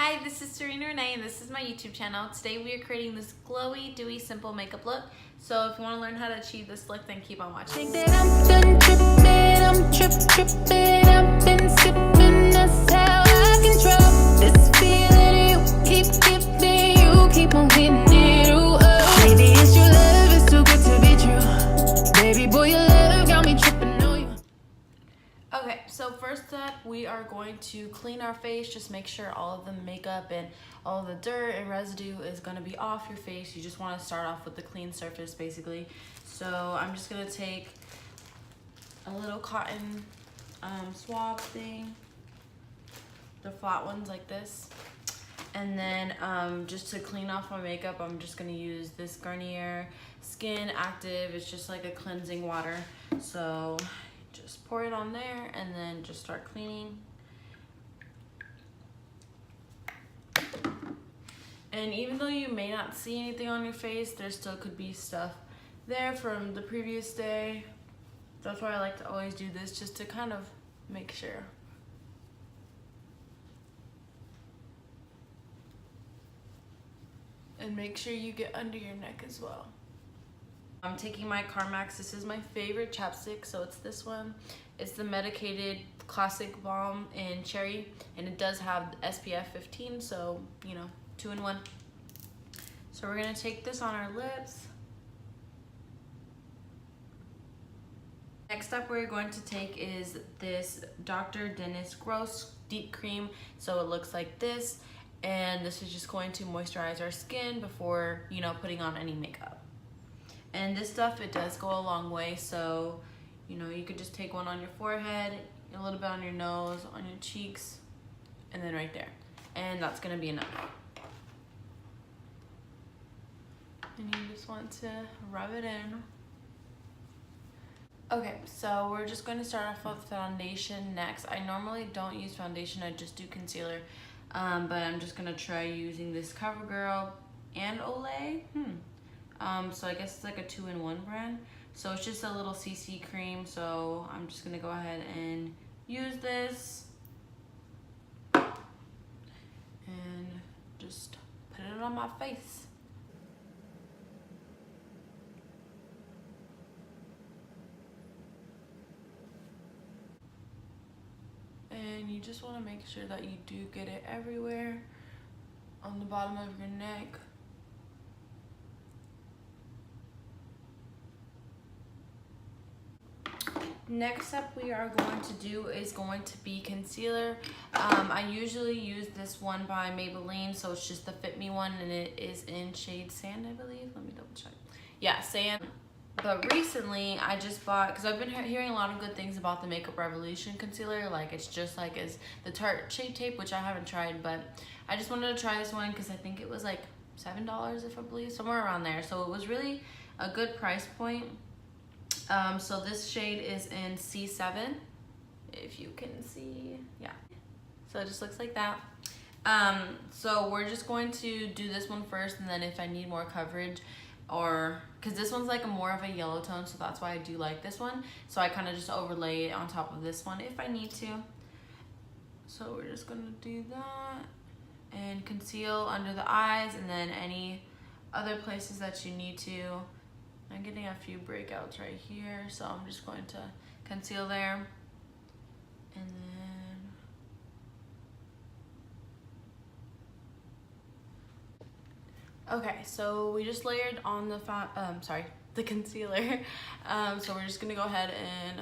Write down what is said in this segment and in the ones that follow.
Hi, this is Serena Renee and this is my YouTube channel. Today we are creating this glowy, dewy, simple makeup look. So if you want to learn how to achieve this look, then keep on watching. Think that I'm done tripping, I've been sipping, that's how I control this feeling you keep giving, you keep on hitting it, ooh, oh. Maybe it's your love, it's too good to be true. Baby boy, your love got me tripping on you. Okay, so first up, we are going to clean our face. Just make sure all of the makeup and all of the dirt and residue is going to be off your face. You just want to start off with the clean surface, basically. So I'm just going to take a little cotton swab thing, the flat ones like this. And then just to clean off my makeup, I'm just going to use this Garnier Skin Active. It's just like a cleansing water. So just pour it on there and then just start cleaning. And even though you may not see anything on your face, there still could be stuff there from the previous day. That's why I like to always do this, just to kind of make sure. And make sure you get under your neck as well. I'm taking my Carmex. This is my favorite chapstick, so it's this one. It's the medicated classic balm in cherry, and it does have SPF 15, so you know, 2-in-1. So we're gonna take this on our lips. Next up we're going to take is this Dr. Dennis Gross Deep Cream. So it looks like this, and this is just going to moisturize our skin before, you know, putting on any makeup. And this stuff, it does go a long way, so you know, you could just take one on your forehead, a little bit on your nose, on your cheeks, and then right there. And that's gonna be enough. And you just want to rub it in. Okay, so we're just going to start off with foundation next. I normally don't use foundation, I just do concealer. But I'm just going to try using this Covergirl and Olay. So I guess it's like a 2-in-1 brand. So it's just a little CC cream, so I'm just going to go ahead and use this. And just put it on my face. And you just want to make sure that you do get it everywhere on the bottom of your neck. Next up we are going to do is going to be concealer. I usually use this one by Maybelline, so it's just the Fit Me one, and it is in shade Sand, I believe. Let me double check. Yeah, Sand. But recently I just bought, because I've been hearing a lot of good things about the Makeup Revolution concealer. Like, it's just like as the Tarte Shape Tape, which I haven't tried, but I just wanted to try this one because I think it was like $7, if I believe, somewhere around there. So it was really a good price point. So this shade is in C7, if you can see. Yeah, so it just looks like that. So we're just going to do this one first, and then if I need more coverage, or because this one's like a more of a yellow tone, so that's why I do like this one. So I kind of just overlay it on top of this one if I need to. So we're just gonna do that and conceal under the eyes, and then any other places that you need to. I'm getting a few breakouts right here, so I'm just going to conceal there. And then, okay, so we just layered on the concealer. So we're just gonna go ahead and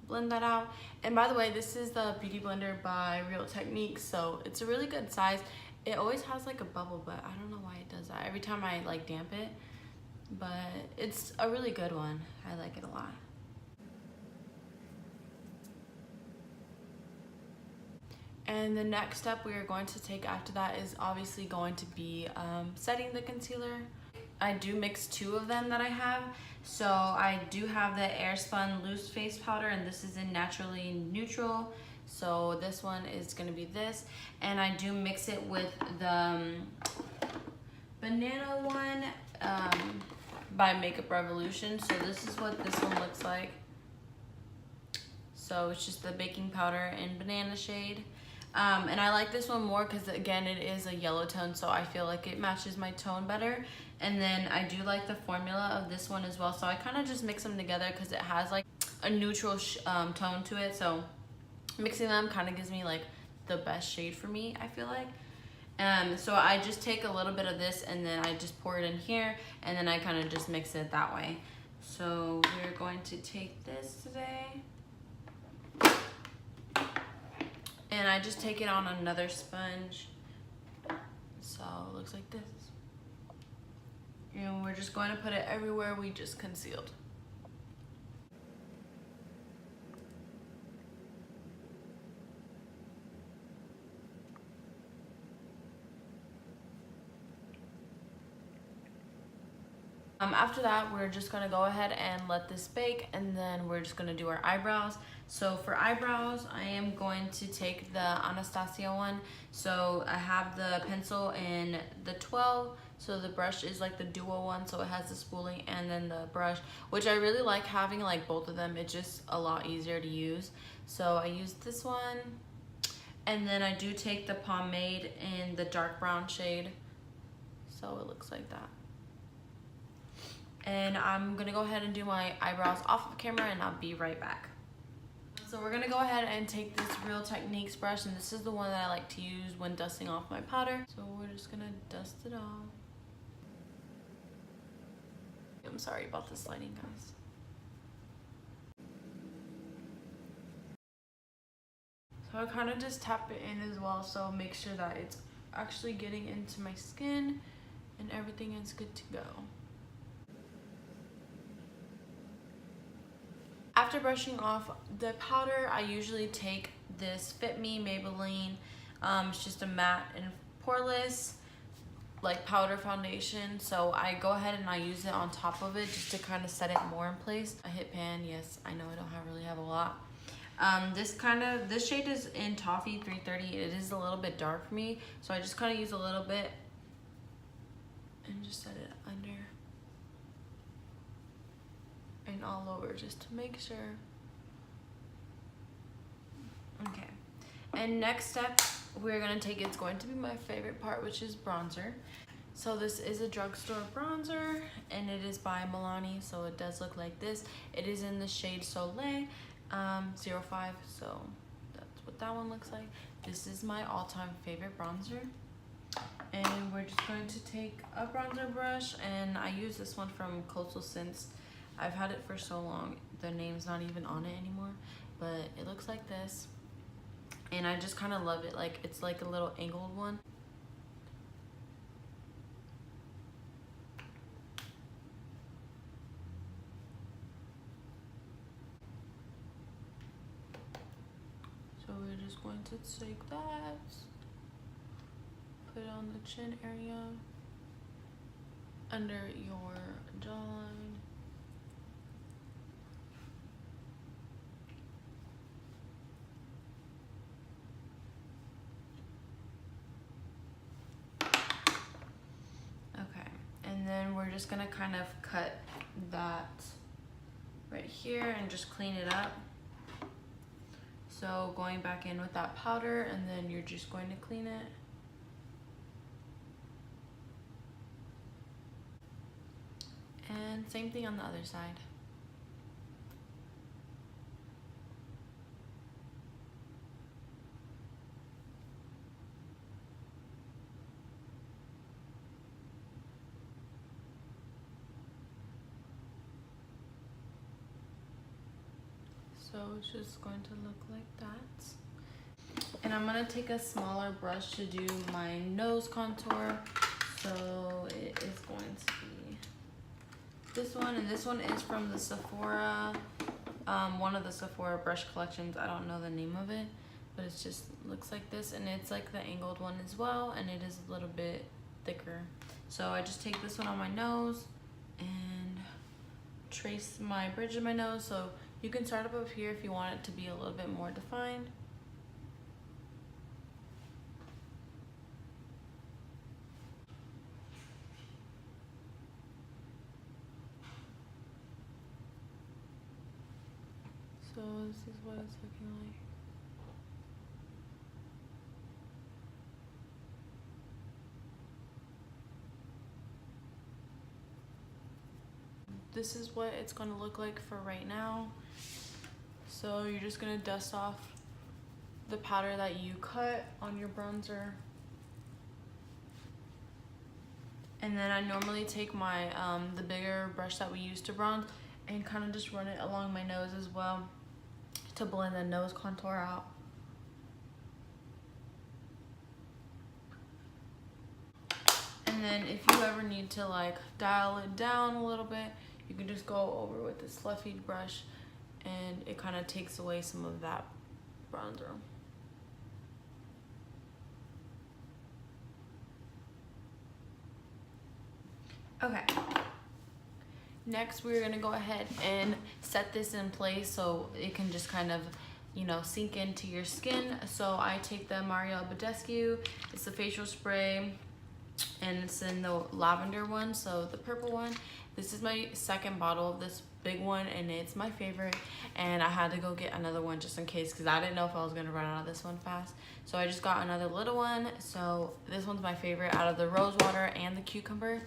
blend that out. And by the way, this is the Beauty Blender by Real Techniques, so it's a really good size. It always has like a bubble, but I don't know why it does that every time I like damp it. But it's a really good one. I like it a lot. And the next step we are going to take after that is obviously going to be setting the concealer. I do mix 2 of them that I have. So I do have the Airspun loose face powder, and this is in Naturally Neutral. So this one is going to be this, and I do mix it with the banana one by Makeup Revolution. So this is what this one looks like. So it's just the baking powder in banana shade. And I like this one more because again it is a yellow tone, so I feel like it matches my tone better. And then I do like the formula of this one as well, so I kind of just mix them together because it has like a neutral tone to it, so mixing them kind of gives me like the best shade for me, I feel like. So I just take a little bit of this and then I just pour it in here, and then I kind of just mix it that way. So we're going to take this today, and I just take it on another sponge. So it looks like this. And we're just going to put it everywhere we just concealed. After that, we're just gonna go ahead and let this bake, and then we're just gonna do our eyebrows. So for eyebrows, I am going to take the Anastasia one. So I have the pencil in the 12, so the brush is like the duo one, so it has the spoolie and then the brush, which I really like having like both of them. It's just a lot easier to use. So I use this one, and then I do take the pomade in the dark brown shade. So it looks like that. And I'm gonna go ahead and do my eyebrows off of camera, and I'll be right back. So we're gonna go ahead and take this Real Techniques brush, and this is the one that I like to use when dusting off my powder. So we're just gonna dust it off. I'm sorry about this lighting, guys. So I kind of just tap it in as well, so make sure that it's actually getting into my skin and everything is good to go. After brushing off the powder, I usually take this Fit Me Maybelline. It's just a matte and poreless like powder foundation. So I go ahead and I use it on top of it just to kind of set it more in place. I hit pan. Yes, I know I don't really have a lot. This shade is in Toffee 330. It is a little bit dark for me, so I just kind of use a little bit and just set it under and all over just to make sure. Okay, and next step we're gonna take, it's going to be my favorite part, which is bronzer. So this is a drugstore bronzer, and it is by Milani, so it does look like this. It is in the shade Soleil 05, so that's what that one looks like. This is my all-time favorite bronzer. And we're just going to take a bronzer brush, and I use this one from Colossal since I've had it for so long. The name's not even on it anymore, but it looks like this. And I just kind of love it. Like, it's like a little angled one. So we're just going to take that, put it on the chin area, under your jawline. Then we're just gonna kind of cut that right here and just clean it up. So going back in with that powder, and then you're just going to clean it. And same thing on the other side. So it's just going to look like that. And I'm gonna take a smaller brush to do my nose contour. So it is going to be this one, and this one is from the Sephora, one of the Sephora brush collections. I don't know the name of it, but it's just looks like this, and it's like the angled one as well, and it is a little bit thicker. So I just take this one on my nose and trace my bridge of my nose. So you can start up here if you want it to be a little bit more defined. So this is what it's looking like. this is what it's gonna look like for right now. So you're just gonna dust off the powder that you cut on your bronzer. And then I normally take my the bigger brush that we use to bronze and kind of just run it along my nose as well to blend the nose contour out. And then if you ever need to like dial it down a little bit, you can just go over with this fluffy brush and it kind of takes away some of that bronzer. Okay, next we're gonna go ahead and set this in place so it can just kind of, you know, sink into your skin. So I take the Badescu, it's the facial spray, and it's in the lavender one, so the purple one. This is my second bottle of this big one and it's my favorite, and I had to go get another one just in case because I didn't know if I was gonna run out of this one fast. So I just got another little one. So this one's my favorite out of the rose water and the cucumber.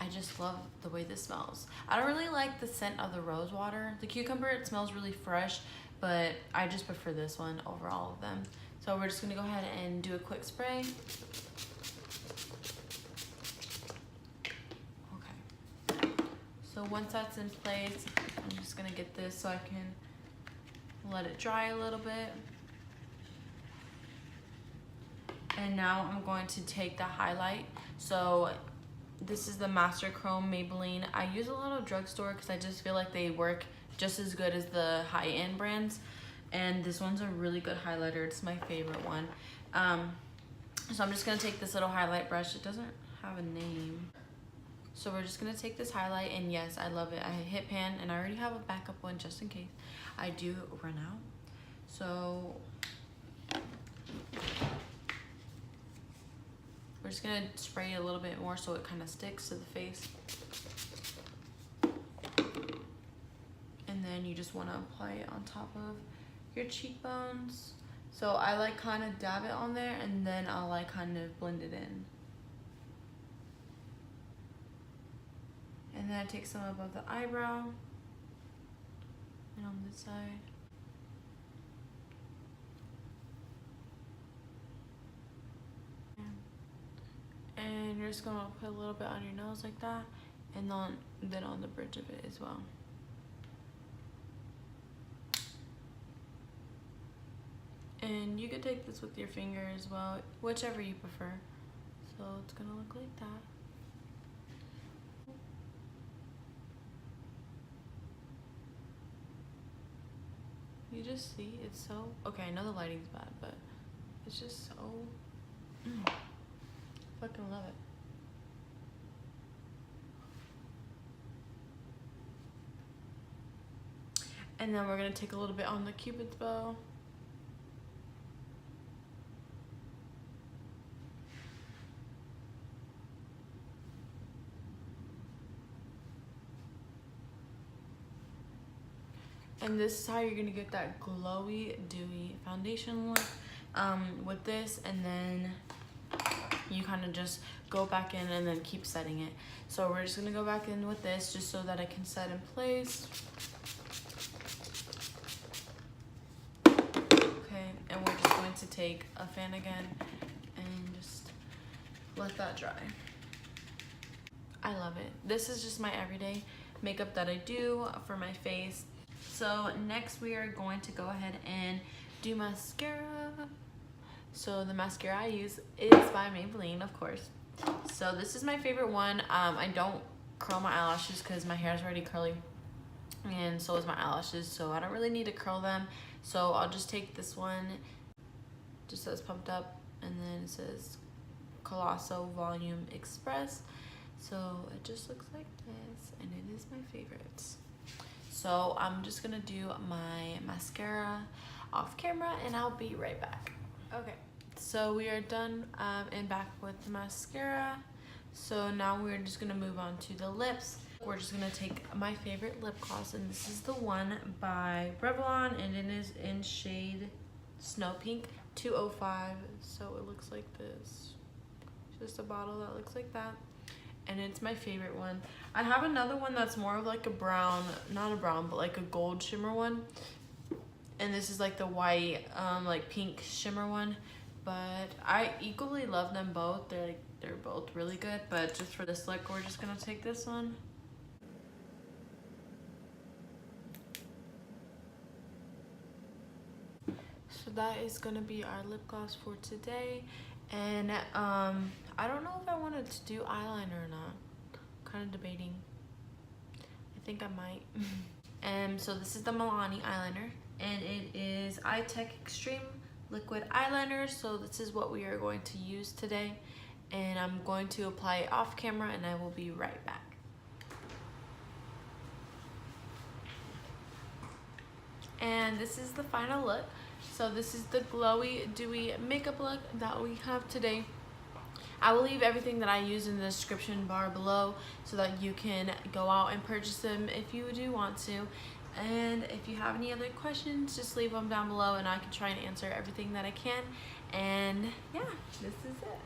I just love the way this smells. I don't really like the scent of the rose water. The cucumber, it smells really fresh, but I just prefer this one over all of them. So we're just gonna go ahead and do a quick spray. Okay. So once that's in place, I'm just gonna get this so I can let it dry a little bit. And now I'm going to take the highlight. So this is the Master Chrome Maybelline. I use a lot of drugstore because I just feel like they work just as good as the high-end brands. And this one's a really good highlighter. It's my favorite one. So I'm just gonna take this little highlight brush. It doesn't have a name. So we're just gonna take this highlight, and yes, I love it. I hit pan, and I already have a backup one just in case I do run out. So we're just gonna spray it a little bit more so it kind of sticks to the face. And then you just wanna apply it on top of your cheekbones. So I like kind of dab it on there and then I'll like kind of blend it in. And then I take some above the eyebrow and on this side. And you're just gonna put a little bit on your nose like that, and then on the bridge of it as well. And you could take this with your finger as well, whichever you prefer. So it's gonna look like that. You just see, it's so, okay, I know the lighting's bad, but it's just so, fucking love it. And then we're gonna take a little bit on the Cupid's bow. And this is how you're gonna get that glowy, dewy foundation look with this, and then you kind of just go back in and then keep setting it. So we're just gonna go back in with this just so that it can set in place. Okay, and we're just going to take a fan again and just let that dry. I love it. This is just my everyday makeup that I do for my face. So next we are going to go ahead and do mascara. So the mascara I use is by Maybelline, of course. So this is my favorite one. I don't curl my eyelashes because my hair is already curly, and so is my eyelashes, so I don't really need to curl them. So I'll just take this one, just says pumped up, and then it says Colossal Volume Express. So it just looks like this, and it is my favorites. So I'm just gonna do my mascara off camera and I'll be right back. Okay, so we are done and back with the mascara. So now we're just gonna move on to the lips. We're just gonna take my favorite lip gloss, and this is the one by Revlon, and it is in shade Snow Pink 205. So it looks like this. Just a bottle that looks like that. and it's my favorite one. I have another one that's more of like a brown, not a brown, but like a gold shimmer one. And this is like the white, like pink shimmer one. But I equally love them both. They're both really good. But just for this look, we're just gonna take this one. So that is gonna be our lip gloss for today. And I don't know if I wanted to do eyeliner or not. Kind of debating. I think I might. And so this is the Milani eyeliner, and it is Eye Tech Extreme liquid eyeliner. So this is what we are going to use today, and I'm going to apply it off camera, and I will be right back. And this is the final look. So this is the glowy, dewy makeup look that we have today. I will leave everything that I use in the description bar below so that you can go out and purchase them if you do want to. And if you have any other questions, just leave them down below and I can try and answer everything that I can. And yeah, this is it.